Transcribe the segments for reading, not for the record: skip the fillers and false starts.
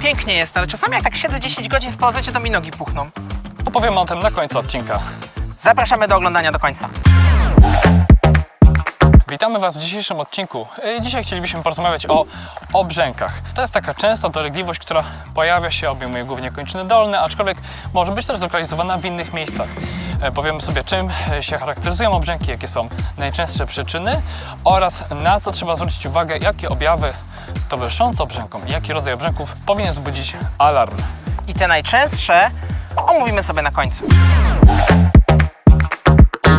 pięknie jest, ale czasami jak tak siedzę 10 godzin w POZ, to mi nogi puchną. Opowiemy o tym na końcu odcinka. Zapraszamy do oglądania do końca. Witamy Was w dzisiejszym odcinku. Dzisiaj chcielibyśmy porozmawiać o obrzękach. To jest taka częsta dolegliwość, która pojawia się, obejmuje głównie kończyny dolne, aczkolwiek może być też zlokalizowana w innych miejscach. Powiemy sobie, czym się charakteryzują obrzęki, jakie są najczęstsze przyczyny oraz na co trzeba zwrócić uwagę, jakie objawy towarzyszące obrzękom i jaki rodzaj obrzęków powinien wzbudzić alarm. I te najczęstsze omówimy sobie na końcu.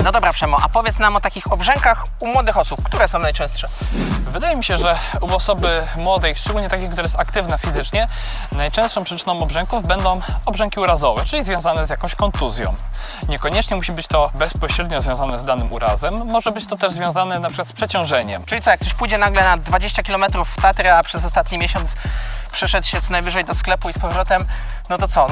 No dobra, Przemo, a powiedz nam o takich obrzękach u młodych osób. Które są najczęstsze? Wydaje mi się, że u osoby młodej, szczególnie takiej, która jest aktywna fizycznie, najczęstszą przyczyną obrzęków będą obrzęki urazowe, czyli związane z jakąś kontuzją. Niekoniecznie musi być to bezpośrednio związane z danym urazem, może być to też związane na przykład z przeciążeniem. Czyli co, jak ktoś pójdzie nagle na 20 km w Tatry, a przez ostatni miesiąc przeszedł się co najwyżej do sklepu i z powrotem, no to co?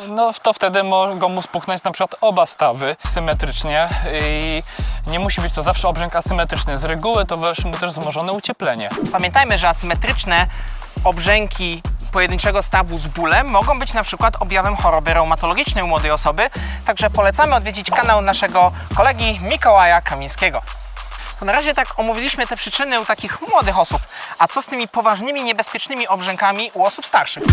No to wtedy mogą mu spuchnąć na przykład oba stawy symetrycznie i nie musi być to zawsze obrzęk asymetryczny. Z reguły towarzyszy mu też wzmożone ucieplenie. Pamiętajmy, że asymetryczne obrzęki pojedynczego stawu z bólem mogą być na przykład objawem choroby reumatologicznej u młodej osoby, także polecamy odwiedzić kanał naszego kolegi Mikołaja Kamińskiego. To na razie tak omówiliśmy te przyczyny u takich młodych osób, a co z tymi poważnymi, niebezpiecznymi obrzękami u osób starszych?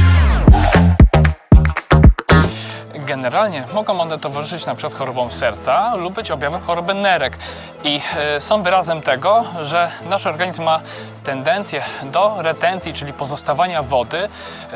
Generalnie mogą one towarzyszyć na przykład chorobom serca lub być objawem choroby nerek i są wyrazem tego, że nasz organizm ma tendencję do retencji, czyli pozostawania wody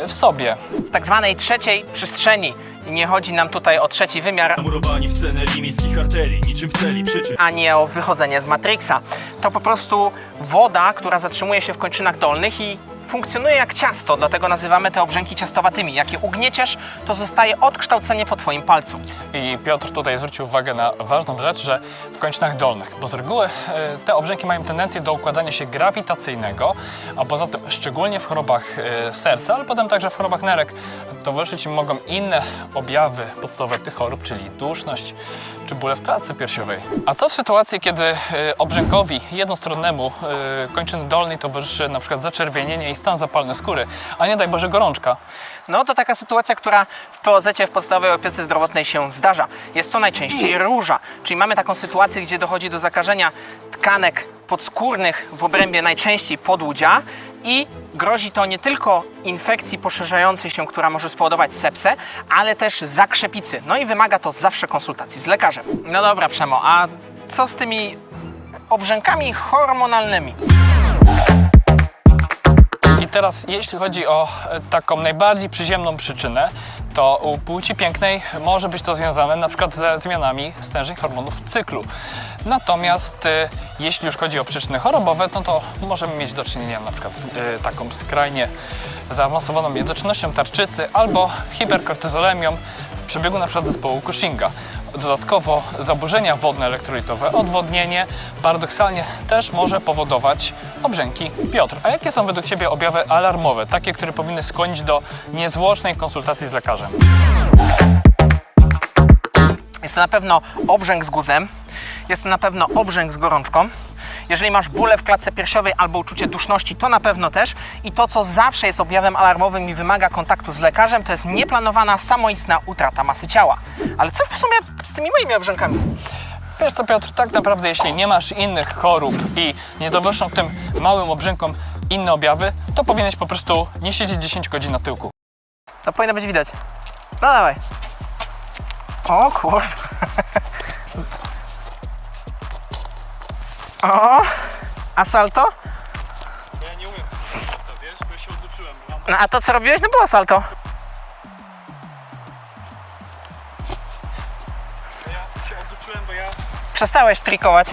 w sobie. W tak zwanej trzeciej przestrzeni. I nie chodzi nam tutaj o trzeci wymiar, Zamurowani w scenę miejskich arterii, niczym w celi przyczyn. a nie o wychodzenie z Matrixa. To po prostu woda, która zatrzymuje się w kończynach dolnych i funkcjonuje jak ciasto, dlatego nazywamy te obrzęki ciastowatymi. Jak je ugnieciesz, to zostaje odkształcenie po Twoim palcu. I Piotr tutaj zwrócił uwagę na ważną rzecz, że w kończynach dolnych, bo z reguły te obrzęki mają tendencję do układania się grawitacyjnego, a poza tym szczególnie w chorobach serca, ale potem także w chorobach nerek towarzyszyć im mogą inne objawy podstawowe tych chorób, czyli duszność czy bóle w klatce piersiowej. A co w sytuacji, kiedy obrzękowi jednostronnemu kończyny dolnej towarzyszy na przykład zaczerwienienie i stan zapalny skóry, a nie daj Boże gorączka? No to taka sytuacja, która w POZ-cie, w podstawowej opiece zdrowotnej się zdarza. Jest to najczęściej róża, czyli mamy taką sytuację, gdzie dochodzi do zakażenia tkanek podskórnych w obrębie najczęściej podłudzia i grozi to nie tylko infekcji poszerzającej się, która może spowodować sepsę, ale też zakrzepicy. No i wymaga to zawsze konsultacji z lekarzem. No dobra, Przemo, a co z tymi obrzękami hormonalnymi? I teraz, jeśli chodzi o taką najbardziej przyziemną przyczynę, to u płci pięknej może być to związane na przykład ze zmianami stężeń hormonów w cyklu. Natomiast jeśli już chodzi o przyczyny chorobowe, no to możemy mieć do czynienia na przykład z taką skrajnie zaawansowaną niedoczynnością tarczycy albo hiperkortyzolemią w przebiegu na przykład zespołu Cushinga. Dodatkowo zaburzenia wodno-elektrolitowe, odwodnienie paradoksalnie też może powodować obrzęki. Piotr, a jakie są według Ciebie objawy alarmowe, takie, które powinny skłonić do niezwłocznej konsultacji z lekarzem? Jest to na pewno obrzęk z guzem, jest to na pewno obrzęk z gorączką. Jeżeli masz bóle w klatce piersiowej albo uczucie duszności, to na pewno też. I to, co zawsze jest objawem alarmowym i wymaga kontaktu z lekarzem, to jest nieplanowana, samoistna utrata masy ciała. Ale co w sumie z tymi moimi obrzękami? Wiesz co, Piotr, tak naprawdę jeśli nie masz innych chorób i nie towarzyszą tym małym obrzękom inne objawy, to powinieneś po prostu nie siedzieć 10 godzin na tyłku. To powinno być widać. No dawaj. O kurwa. O, a salto? Ja nie umiem to, wiesz, bo ja się oduczyłem. No a to co robiłeś, no było salto. Ja się oduczyłem, bo ja Przestałeś trikować.